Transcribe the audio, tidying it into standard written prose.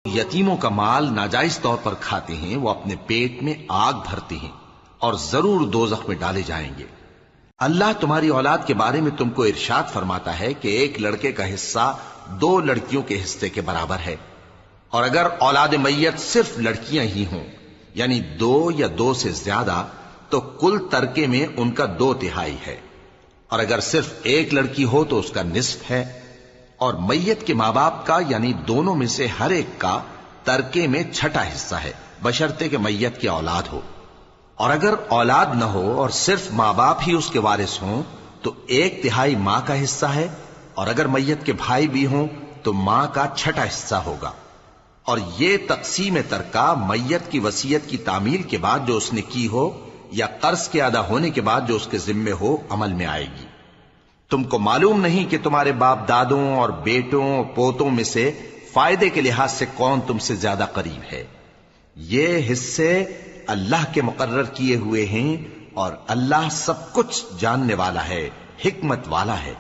یتیموں کا مال ناجائز طور پر کھاتے ہیں وہ اپنے پیٹ میں آگ بھرتے ہیں اور ضرور دوزخ میں ڈالے جائیں گے۔ اللہ تمہاری اولاد کے بارے میں تم کو ارشاد فرماتا ہے کہ ایک لڑکے کا حصہ 2 لڑکیوں کے حصے کے برابر ہے، اور اگر اولاد میت صرف لڑکیاں ہی ہوں یعنی 2 یا 2 سے زیادہ تو کل ترکے میں ان کا 2/3 ہے، اور اگر صرف ایک لڑکی ہو تو اس کا نصف ہے، اور میت کے ماں باپ کا یعنی دونوں میں سے ہر ایک کا ترکے میں 6واں حصہ ہے، بشرطے کہ میت کی اولاد ہو۔ اور اگر اولاد نہ ہو اور صرف ماں باپ ہی اس کے وارث ہوں تو 1/3 ماں کا حصہ ہے، اور اگر میت کے بھائی بھی ہوں تو ماں کا 6واں حصہ ہوگا۔ اور یہ تقسیم ترکہ میت کی وصیت کی تعمیل کے بعد جو اس نے کی ہو یا قرض کے ادا ہونے کے بعد جو اس کے ذمے ہو عمل میں آئے گی۔ تم کو معلوم نہیں کہ تمہارے باپ دادوں اور بیٹوں اور پوتوں میں سے فائدے کے لحاظ سے کون تم سے زیادہ قریب ہے؟ یہ حصے اللہ کے مقرر کیے ہوئے ہیں، اور اللہ سب کچھ جاننے والا ہے، حکمت والا ہے۔